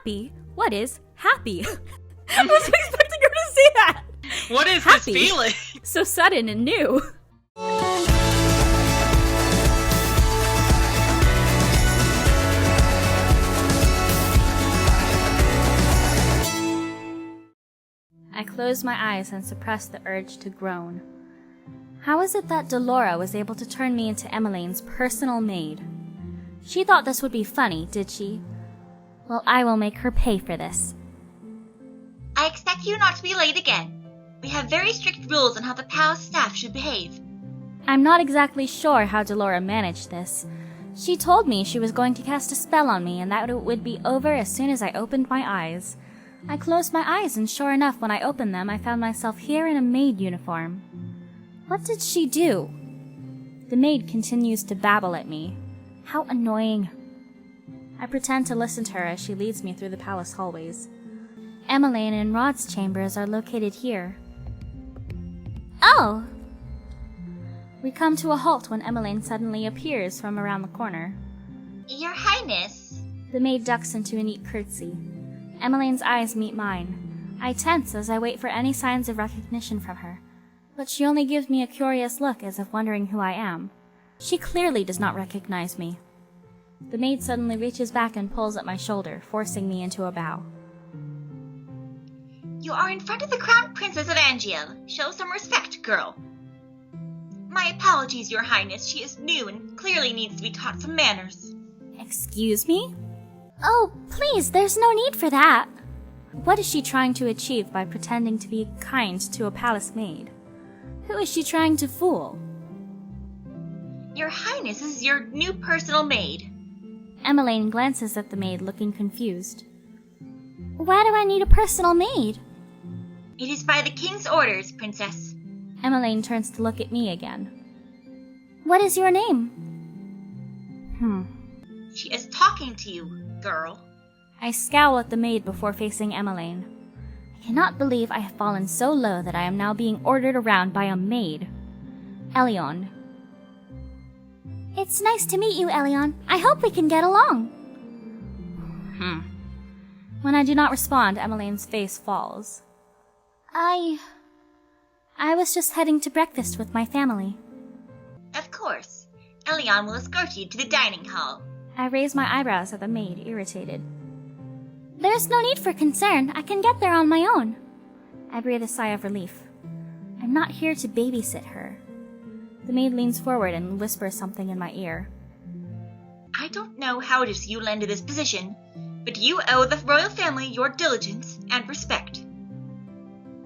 happy? What is happy? I wasn't expecting her to say that. What is happy. this feeling? So sudden and new. I closed my eyes and suppressed the urge to groan. How is it that Delora was able to turn me into Emmeline's personal maid? She thought this would be funny, did she? Well, I will make her pay for this. I expect you not to be late again. We have very strict rules on how the palace staff should behave. I'm not exactly sure how Delora managed this. She told me she was going to cast a spell on me and that it would be over as soon as I opened my eyes. I closed my eyes and sure enough, when I opened them, I found myself here in a maid uniform. What did she do? The maid continues to babble at me. How annoying. I pretend to listen to her as she leads me through the palace hallways. Emmeline and Rod's chambers are located here. Oh! We come to a halt when Emmeline suddenly appears from around the corner. Your Highness. The maid ducks into a neat curtsy. Emmeline's eyes meet mine. I tense as I wait for any signs of recognition from her, but she only gives me a curious look as if wondering who I am. She clearly does not recognize me. The maid suddenly reaches back and pulls at my shoulder, forcing me into a bow. You are in front of the Crown Princess of Angiel. Show some respect, girl. My apologies, Your Highness. She is new and clearly needs to be taught some manners. Excuse me? Oh, please, there's no need for that. What is she trying to achieve by pretending to be kind to a palace maid? Who is she trying to fool? Your Highness is your new personal maid. Emmeline glances at the maid, looking confused. Why do I need a personal maid? It is by the king's orders, Princess. Emmeline turns to look at me again. What is your name? She is talking to you, girl. I scowl at the maid before facing Emmeline. I cannot believe I have fallen so low that I am now being ordered around by a maid. Elion. It's nice to meet you, Elion. I hope we can get along. When I do not respond, Emmeline's face falls. I was just heading to breakfast with my family. Of course. Elion will escort you to the dining hall. I raise my eyebrows at the maid, irritated. There's no need for concern. I can get there on my own. I breathe a sigh of relief. I'm not here to babysit her. The maid leans forward and whispers something in my ear. I don't know how it is you landed this position, but you owe the royal family your diligence and respect.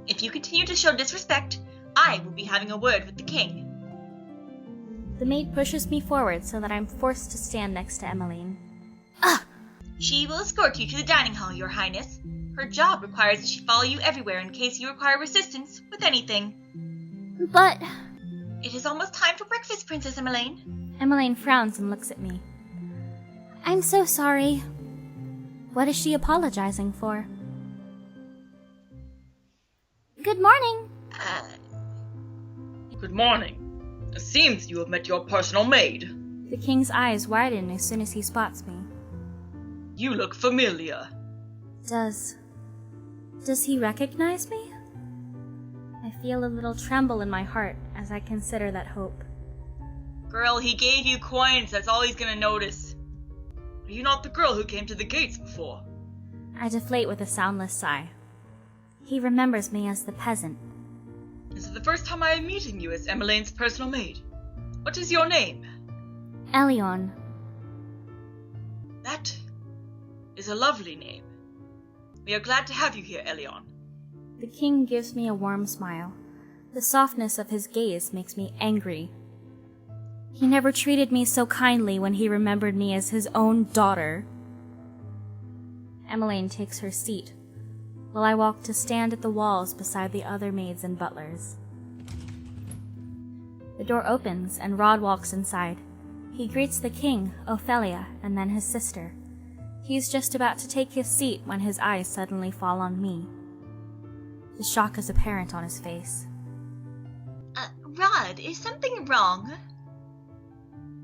If you continue to show disrespect, I will be having a word with the king. The maid pushes me forward so that I'm forced to stand next to Emmeline. She will escort you to the dining hall, Your Highness. Her job requires that she follow you everywhere in case you require assistance with anything. But... It is almost time for breakfast, Princess Emmeline. Emmeline frowns and looks at me. I'm so sorry. What is she apologizing for? Good morning. Good morning. It seems you have met your personal maid. The king's eyes widen as soon as he spots me. You look familiar. Does he recognize me? I feel a little tremble in my heart as I consider that hope. Girl, he gave you coins, that's all he's gonna notice. Are you not the girl who came to the gates before? I deflate with a soundless sigh. He remembers me as the peasant. This is the first time I am meeting you as Emmeline's personal maid. What is your name? Elion. That is a lovely name. We are glad to have you here, Elion. The king gives me a warm smile. The softness of his gaze makes me angry. He never treated me so kindly when he remembered me as his own daughter. Emmeline takes her seat, while I walk to stand at the walls beside the other maids and butlers. The door opens and Rod walks inside. He greets the king, Ophelia, and then his sister. He's just about to take his seat when his eyes suddenly fall on me. The shock is apparent on his face. Rod, is something wrong?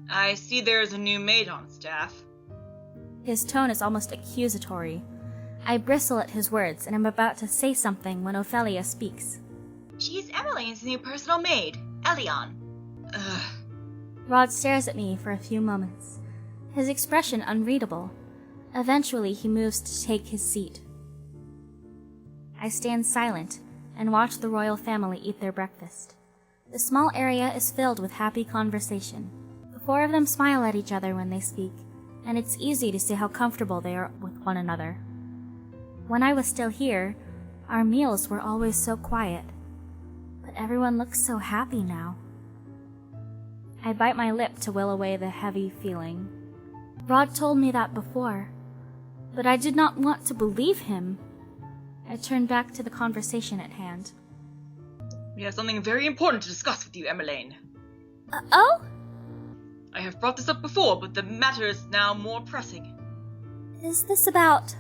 I see there is a new maid on staff. His tone is almost accusatory. I bristle at his words and am about to say something when Ophelia speaks. She's Emmeline's new personal maid, Elion. Ugh. Rod stares at me for a few moments, his expression unreadable. Eventually, he moves to take his seat. I stand silent and watch the royal family eat their breakfast. The small area is filled with happy conversation. The four of them smile at each other when they speak, and it's easy to see how comfortable they are with one another. When I was still here, our meals were always so quiet, but everyone looks so happy now. I bite my lip to will away the heavy feeling. Rod told me that before, but I did not want to believe him. I turned back to the conversation at hand. We have something very important to discuss with you, Emmeline. Oh? I have brought this up before, but the matter is now more pressing. Is this about...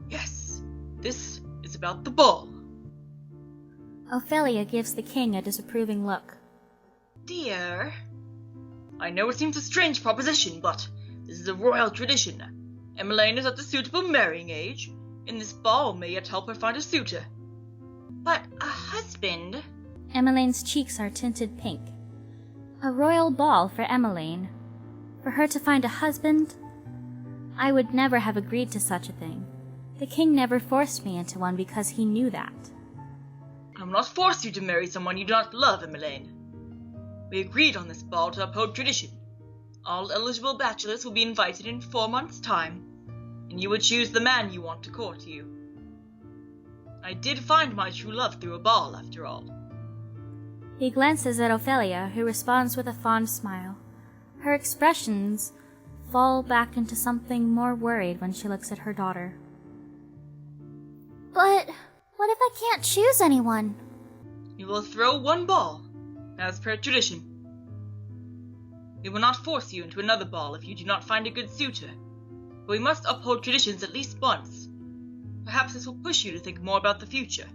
Yes, this is about the ball. Ophelia gives the king a disapproving look. Dear. I know it seems a strange proposition, but this is a royal tradition. Emmeline is at the suitable marrying age, and this ball may yet help her find a suitor. But a husband? Emmeline's cheeks are tinted pink. A royal ball for Emmeline. For her to find a husband? I would never have agreed to such a thing. The king never forced me into one because he knew that. I will not force you to marry someone you do not love, Emmeline. We agreed on this ball to uphold tradition. All eligible bachelors will be invited in 4 months' time, and you would choose the man you want to court you. I did find my true love through a ball, after all. He glances at Ophelia, who responds with a fond smile. Her expressions fall back into something more worried when she looks at her daughter. But what if I can't choose anyone? You will throw one ball, as per tradition. We will not force you into another ball if you do not find a good suitor, but we must uphold traditions at least once. Perhaps this will push you to think more about the future.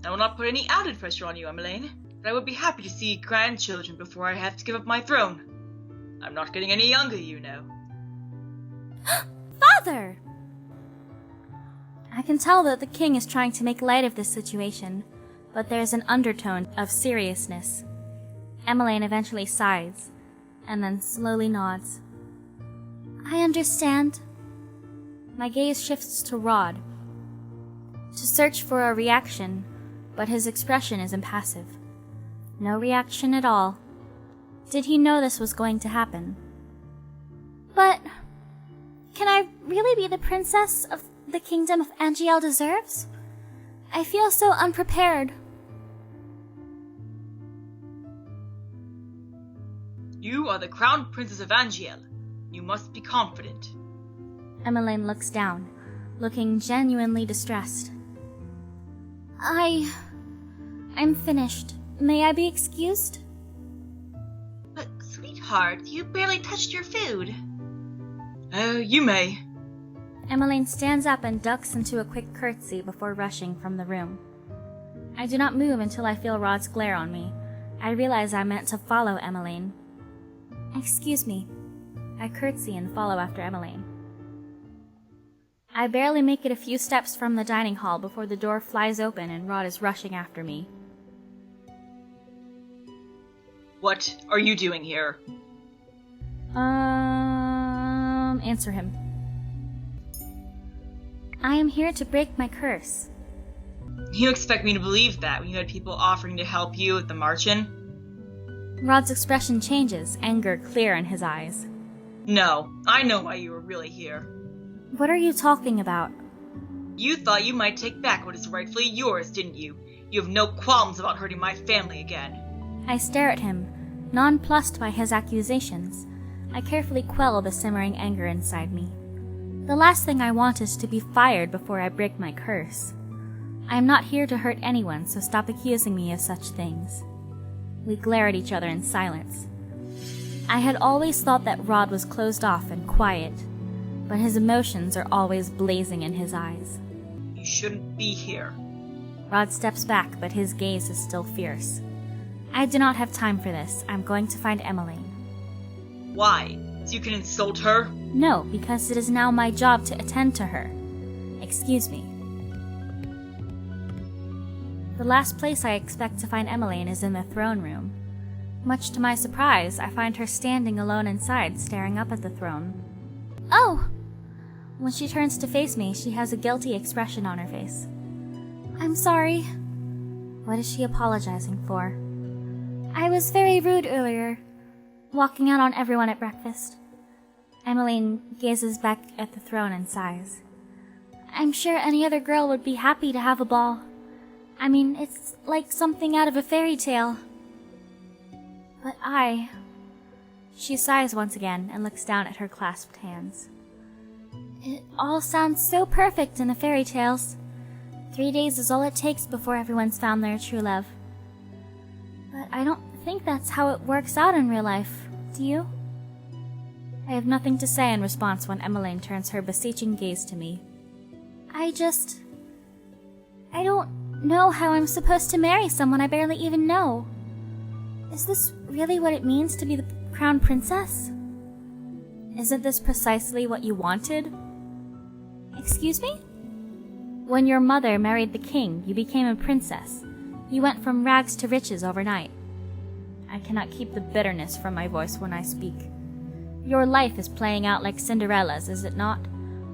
I will not put any added pressure on you, Emmeline, but I would be happy to see grandchildren before I have to give up my throne. I'm not getting any younger, you know. Father! I can tell that the king is trying to make light of this situation, but there's an undertone of seriousness. Emmeline eventually sighs, and then slowly nods. I understand. My gaze shifts to Rod, to search for a reaction, but his expression is impassive. No reaction at all. Did he know this was going to happen? But can I really be the princess of the kingdom of Angiel deserves? I feel so unprepared. You are the crown princess of Angiel. You must be confident. Emmeline looks down, looking genuinely distressed. I'm finished. May I be excused? But, sweetheart, you barely touched your food. You may. Emmeline stands up and ducks into a quick curtsy before rushing from the room. I do not move until I feel Rod's glare on me. I realize I meant to follow Emmeline. Excuse me. I curtsy and follow after Emmeline. I barely make it a few steps from the dining hall before the door flies open and Rod is rushing after me. What are you doing here? Answer him. I am here to break my curse. You expect me to believe that when you had people offering to help you at the march-in? Rod's expression changes, anger clear in his eyes. No, I know why you were really here. What are you talking about? You thought you might take back what is rightfully yours, didn't you? You have no qualms about hurting my family again. I stare at him, nonplussed by his accusations. I carefully quell the simmering anger inside me. The last thing I want is to be fired before I break my curse. I am not here to hurt anyone, so stop accusing me of such things. We glare at each other in silence. I had always thought that Rod was closed off and quiet, but his emotions are always blazing in his eyes. You shouldn't be here. Rod steps back, but his gaze is still fierce. I do not have time for this. I'm going to find Emmeline. Why? So you can insult her? No, because it is now my job to attend to her. Excuse me. The last place I expect to find Emmeline is in the throne room. Much to my surprise, I find her standing alone inside, staring up at the throne. Oh! When she turns to face me, she has a guilty expression on her face. I'm sorry. What is she apologizing for? I was very rude earlier, walking out on everyone at breakfast. Emmeline gazes back at the throne and sighs. I'm sure any other girl would be happy to have a ball. I mean, it's like something out of a fairy tale. But She sighs once again and looks down at her clasped hands. It all sounds so perfect in the fairy tales. 3 days is all it takes before everyone's found their true love. But I don't think that's how it works out in real life, do you? I have nothing to say in response when Emmeline turns her beseeching gaze to me. I don't know how I'm supposed to marry someone I barely even know. Is this really what it means to be the crown princess? Isn't this precisely what you wanted? Excuse me? When your mother married the king, you became a princess. You went from rags to riches overnight. I cannot keep the bitterness from my voice when I speak. Your life is playing out like Cinderella's, is it not?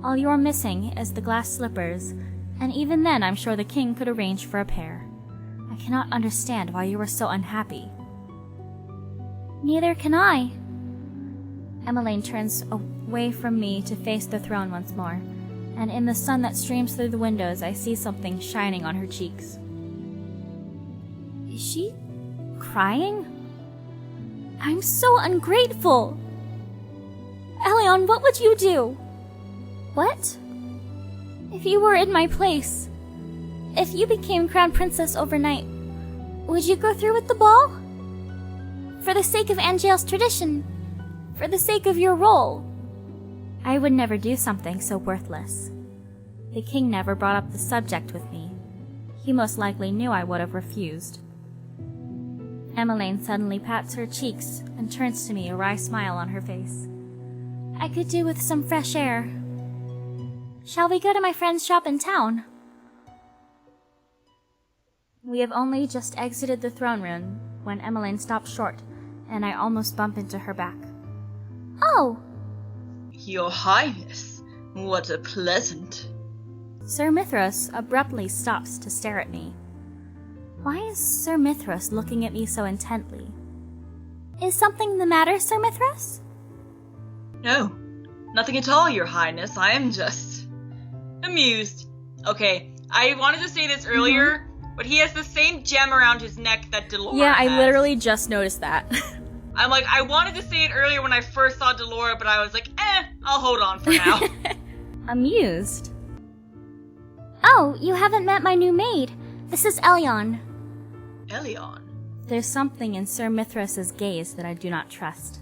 All you're missing is the glass slippers, and even then I'm sure the king could arrange for a pair. I cannot understand why you were so unhappy. Neither can I. Emmeline turns away from me to face the throne once more, and in the sun that streams through the windows I see something shining on her cheeks. Is she crying? I'm so ungrateful! Elion, what would you do? What? If you were in my place, if you became crown princess overnight, would you go through with the ball? For the sake of Angele's tradition, for the sake of your role. I would never do something so worthless. The king never brought up the subject with me. He most likely knew I would have refused. Emmeline suddenly pats her cheeks and turns to me, a wry smile on her face. I could do with some fresh air. Shall we go to my friend's shop in town? We have only just exited the throne room when Emmeline stops short, and I almost bump into her back. Oh! Your Highness, what a pleasant... Sir Mithras abruptly stops to stare at me. Why is Sir Mithras looking at me so intently? Is something the matter, Sir Mithras? No, nothing at all, Your Highness. I am just... amused. Okay, I wanted to say this earlier, but he has the same gem around his neck that Delora Yeah, I has. literally just noticed that. I'm like, I wanted to say it earlier when I first saw Delora, but I was like, I'll hold on for now. Amused? Oh, you haven't met my new maid. This is Elion. Elion. There's something in Sir Mithras's gaze that I do not trust.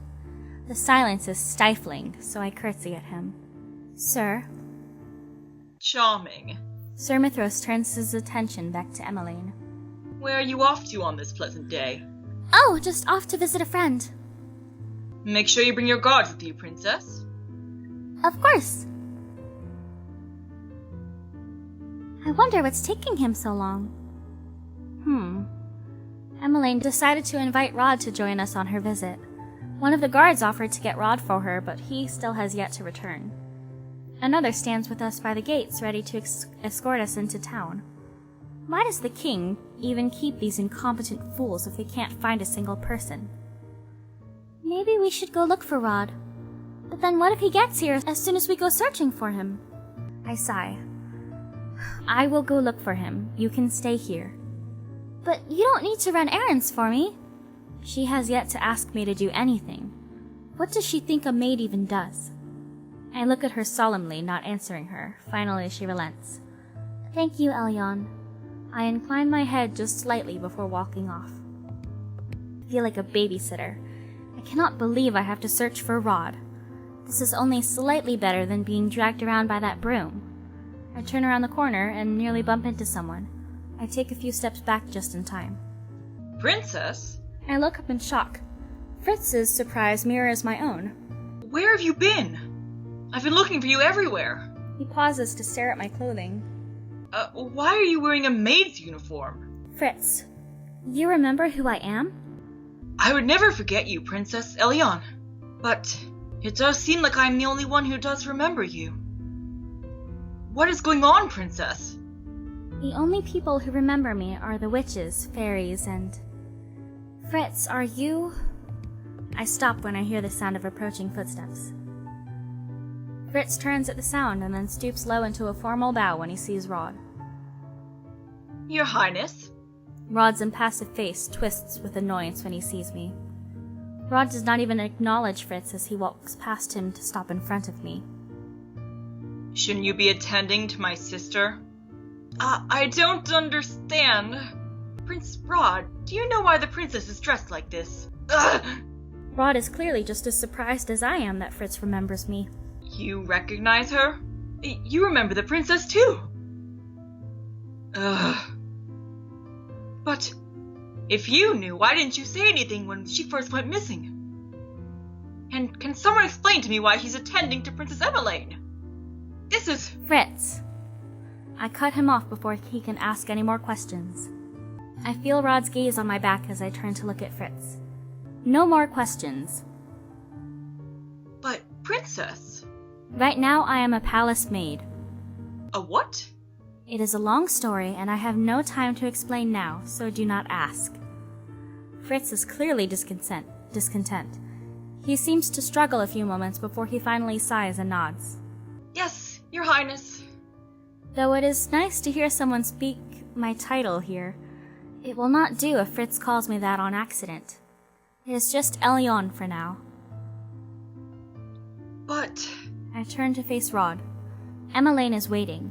The silence is stifling, so I curtsy at him. Sir? Charming. Sir Mithras turns his attention back to Emmeline. Where are you off to on this pleasant day? Oh, just off to visit a friend. Make sure you bring your guards with you, Princess. Of course. I wonder what's taking him so long. Emmeline decided to invite Rod to join us on her visit. One of the guards offered to get Rod for her, but he still has yet to return. Another stands with us by the gates, ready to escort us into town. Why does the king even keep these incompetent fools if they can't find a single person? Maybe we should go look for Rod. But then what if he gets here as soon as we go searching for him? I sigh. I will go look for him. You can stay here. But you don't need to run errands for me. She has yet to ask me to do anything. What does she think a maid even does? I look at her solemnly, not answering her. Finally, she relents. Thank you, Elion. I incline my head just slightly before walking off. I feel like a babysitter. I cannot believe I have to search for Rod. This is only slightly better than being dragged around by that broom. I turn around the corner and nearly bump into someone. I take a few steps back just in time. Princess? I look up in shock. Fritz's surprise mirrors my own. Where have you been? I've been looking for you everywhere. He pauses to stare at my clothing. Why are you wearing a maid's uniform? Fritz, you remember who I am? I would never forget you, Princess Elion. But it does seem like I'm the only one who does remember you. What is going on, Princess? The only people who remember me are the witches, fairies, and... Fritz, are you... I stop when I hear the sound of approaching footsteps. Fritz turns at the sound and then stoops low into a formal bow when he sees Rod. Your Highness? Rod's impassive face twists with annoyance when he sees me. Rod does not even acknowledge Fritz as he walks past him to stop in front of me. Shouldn't you be attending to my sister? I don't understand. Prince Rod, do you know why the princess is dressed like this? Ugh! Rod is clearly just as surprised as I am that Fritz remembers me. You recognize her? You remember the princess too. Ugh. But if you knew, why didn't you say anything when she first went missing? And can someone explain to me why he's attending to Princess Emmeline? This is... Fritz. I cut him off before he can ask any more questions. I feel Rod's gaze on my back as I turn to look at Fritz. No more questions. But, Princess... Right now I am a palace maid. A what? It is a long story, and I have no time to explain now, so do not ask. Fritz is clearly discontent. He seems to struggle a few moments before he finally sighs and nods. Yes, Your Highness. Though it is nice to hear someone speak my title here, it will not do if Fritz calls me that on accident. It is just Elion for now. But... I turn to face Rod. Emmeline is waiting.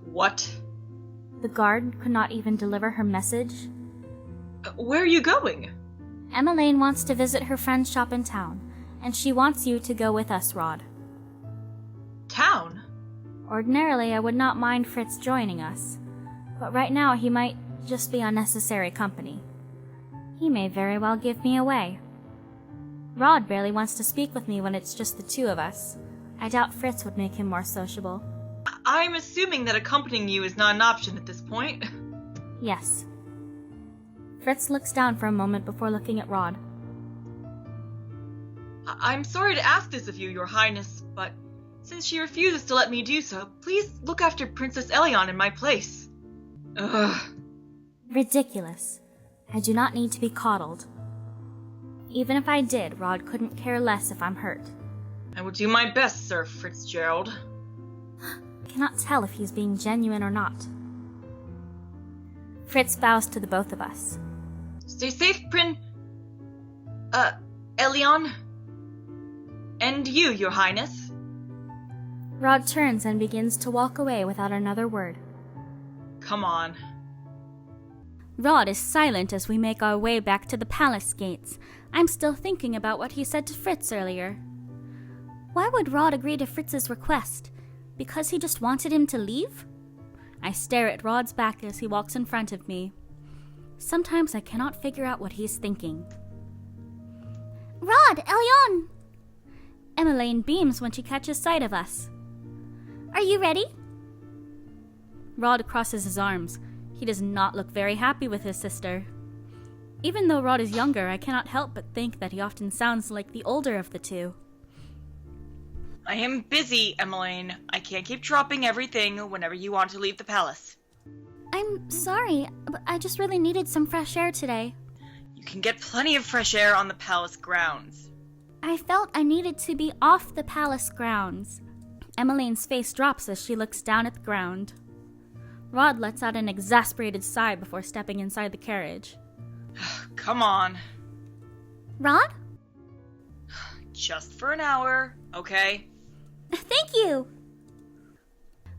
What? The guard could not even deliver her message. Where are you going? Emmeline wants to visit her friend's shop in town, and she wants you to go with us, Rod. Town? Ordinarily, I would not mind Fritz joining us, but right now he might just be unnecessary company. He may very well give me away. Rod barely wants to speak with me when it's just the two of us. I doubt Fritz would make him more sociable. I'm assuming that accompanying you is not an option at this point. Yes. Fritz looks down for a moment before looking at Rod. I'm sorry to ask this of you, Your Highness, but since she refuses to let me do so, please look after Princess Elion in my place. Ugh. Ridiculous. I do not need to be coddled. Even if I did, Rod couldn't care less if I'm hurt. I will do my best, Sir Fitzgerald. I cannot tell if he's being genuine or not. Fritz bows to the both of us. Stay safe, Elion. And you, Your Highness. Rod turns and begins to walk away without another word. Come on. Rod is silent as we make our way back to the palace gates. I'm still thinking about what he said to Fritz earlier. Why would Rod agree to Fritz's request? Because he just wanted him to leave? I stare at Rod's back as he walks in front of me. Sometimes I cannot figure out what he's thinking. Rod! Elion! Emmeline beams when she catches sight of us. Are you ready? Rod crosses his arms. He does not look very happy with his sister. Even though Rod is younger, I cannot help but think that he often sounds like the older of the two. I am busy, Emmeline. I can't keep dropping everything whenever you want to leave the palace. I'm sorry, but I just really needed some fresh air today. You can get plenty of fresh air on the palace grounds. I felt I needed to be off the palace grounds. Emmeline's face drops as she looks down at the ground. Rod lets out an exasperated sigh before stepping inside the carriage. Come on. Rod? Just for an hour, okay? Thank you!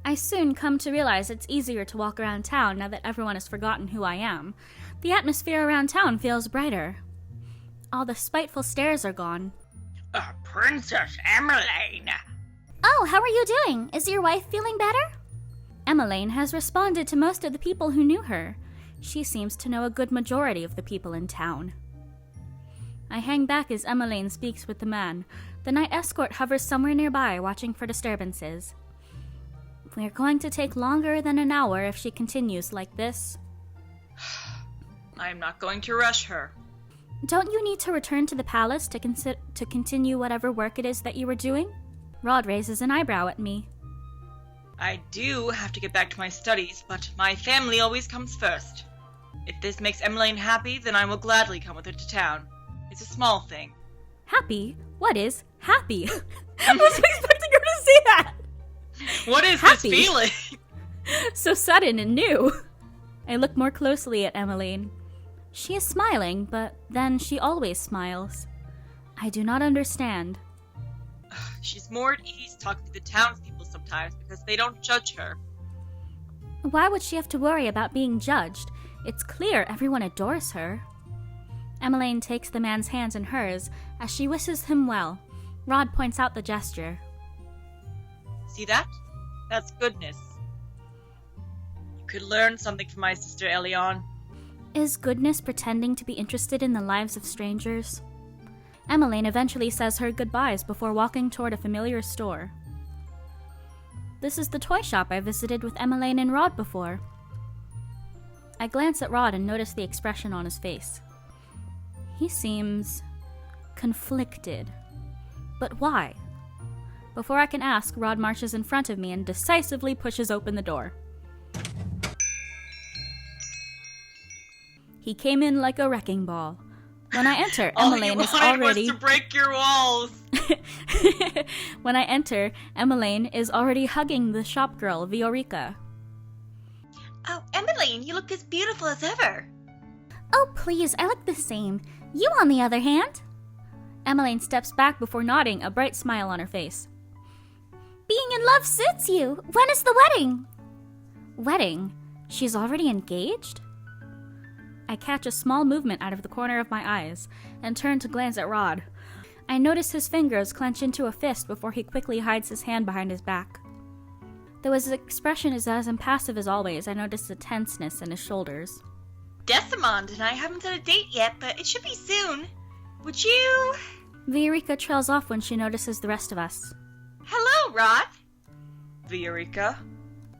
I soon come to realize it's easier to walk around town now that everyone has forgotten who I am. The atmosphere around town feels brighter. All the spiteful stares are gone. Princess Emmeline! Oh, how are you doing? Is your wife feeling better? Emmeline has responded to most of the people who knew her. She seems to know a good majority of the people in town. I hang back as Emmeline speaks with the man. The night escort hovers somewhere nearby, watching for disturbances. We're going to take longer than an hour if she continues like this. I am not going to rush her. Don't you need to return to the palace to continue whatever work it is that you were doing? Rod raises an eyebrow at me. I do have to get back to my studies, but my family always comes first. If this makes Emmeline happy, then I will gladly come with her to town. It's a small thing. Happy? What is happy? I wasn't expecting her to say that! What is Happy. this feeling? So sudden and new. I look more closely at Emmeline. She is smiling, but then she always smiles. I do not understand. She's more at ease talking to the townspeople sometimes because they don't judge her. Why would she have to worry about being judged? It's clear everyone adores her. Emmeline takes the man's hands in hers as she wishes him well. Rod points out the gesture. See that? That's goodness. You could learn something from my sister Elion. Is goodness pretending to be interested in the lives of strangers? Emmeline eventually says her goodbyes before walking toward a familiar store. This is the toy shop I visited with Emmeline and Rod before. I glance at Rod and notice the expression on his face. He seems conflicted. But why? Before I can ask, Rod marches in front of me and decisively pushes open the door. He came in like a wrecking ball. When I enter, Emmeline is already... All you wanted was to break your walls! When I enter, Emmeline is already hugging the shop girl, Viorica. Oh, Emmeline, you look as beautiful as ever. Oh, please, I look the same. You, on the other hand? Emmeline steps back before nodding, a bright smile on her face. Being in love suits you. When is the wedding? Wedding? She's already engaged? I catch a small movement out of the corner of my eyes and turn to glance at Rod. I notice his fingers clench into a fist before he quickly hides his hand behind his back. Though his expression is as impassive as always, I notice the tenseness in his shoulders. Desamond and I haven't set a date yet, but it should be soon. Would you... Viorica trails off when she notices the rest of us. Hello, Rod. Viorica?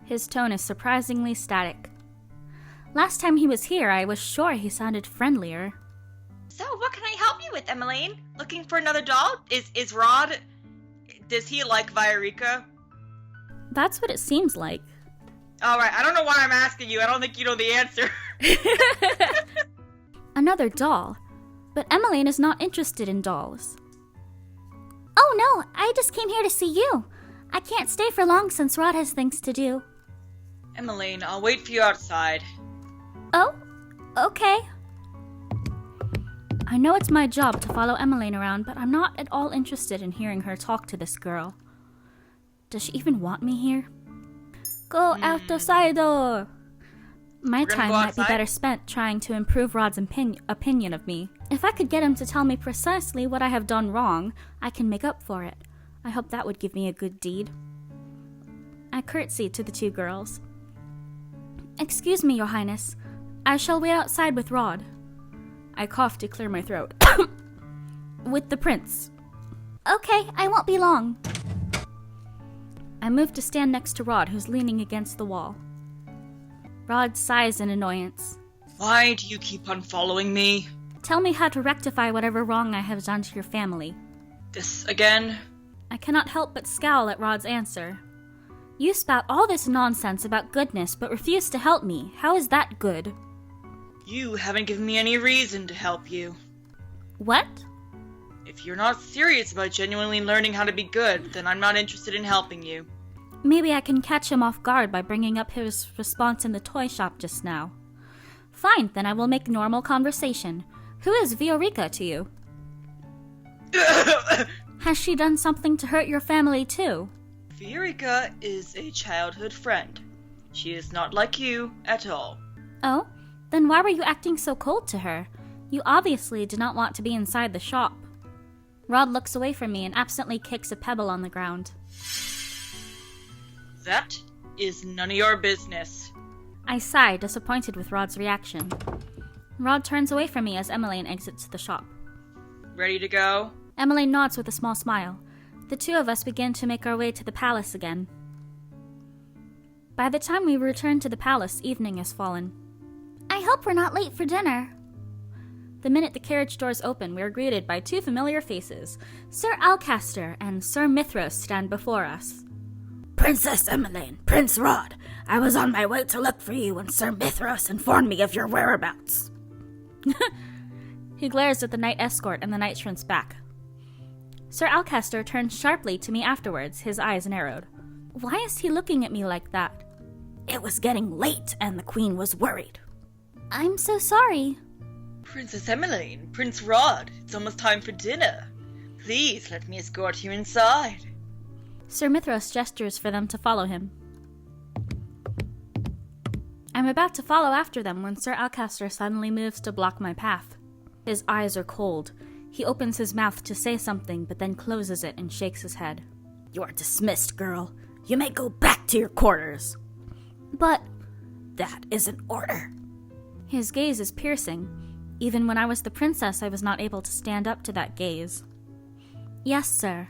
His tone is surprisingly static. Last time he was here, I was sure he sounded friendlier. So, what can I help you with, Emmeline? Looking for another doll? Is Rod... Does he like Viorica? That's what it seems like. Alright, I don't know why I'm asking you. I don't think you know the answer. Another doll? But Emmeline is not interested in dolls. Oh no, I just came here to see you. I can't stay for long since Rod has things to do. Emmeline, I'll wait for you outside. Oh, okay. I know it's my job to follow Emmeline around, but I'm not at all interested in hearing her talk to this girl. Does she even want me here? Go outside. My time might be better spent trying to improve Rod's opinion of me. If I could get him to tell me precisely what I have done wrong, I can make up for it. I hope that would give me a good deed. I curtsy to the two girls. Excuse me, Your Highness. I shall wait outside with Rod. I cough to clear my throat. With the prince. Okay, I won't be long. I move to stand next to Rod, who's leaning against the wall. Rod sighs in annoyance. Why do you keep on following me? Tell me how to rectify whatever wrong I have done to your family. This again? I cannot help but scowl at Rod's answer. You spout all this nonsense about goodness, but refuse to help me. How is that good? You haven't given me any reason to help you. What? If you're not serious about genuinely learning how to be good, then I'm not interested in helping you. Maybe I can catch him off guard by bringing up his response in the toy shop just now. Fine, then I will make normal conversation. Who is Viorica to you? Has she done something to hurt your family too? Viorica is a childhood friend. She is not like you at all. Oh? Then why were you acting so cold to her? You obviously did not want to be inside the shop. Rod looks away from me and absently kicks a pebble on the ground. That is none of your business. I sigh, disappointed with Rod's reaction. Rod turns away from me as Emmeline exits the shop. Ready to go? Emily nods with a small smile. The two of us begin to make our way to the palace again. By the time we return to the palace, evening has fallen. I hope we're not late for dinner. The minute the carriage doors open, we are greeted by two familiar faces. Sir Alcaster and Sir Mithros stand before us. Princess Emmeline, Prince Rod, I was on my way to look for you when Sir Mithros informed me of your whereabouts. He glares at the knight escort and the knight shrinks back. Sir Alcaster turns sharply to me afterwards, his eyes narrowed. Why is he looking at me like that? It was getting late and the queen was worried. I'm so sorry. Princess Emmeline, Prince Rod, it's almost time for dinner. Please let me escort you inside. Sir Mithros gestures for them to follow him. I'm about to follow after them when Sir Alcaster suddenly moves to block my path. His eyes are cold. He opens his mouth to say something, but then closes it and shakes his head. You are dismissed, girl. You may go back to your quarters. But that is an order. His gaze is piercing. Even when I was the princess, I was not able to stand up to that gaze. Yes, sir.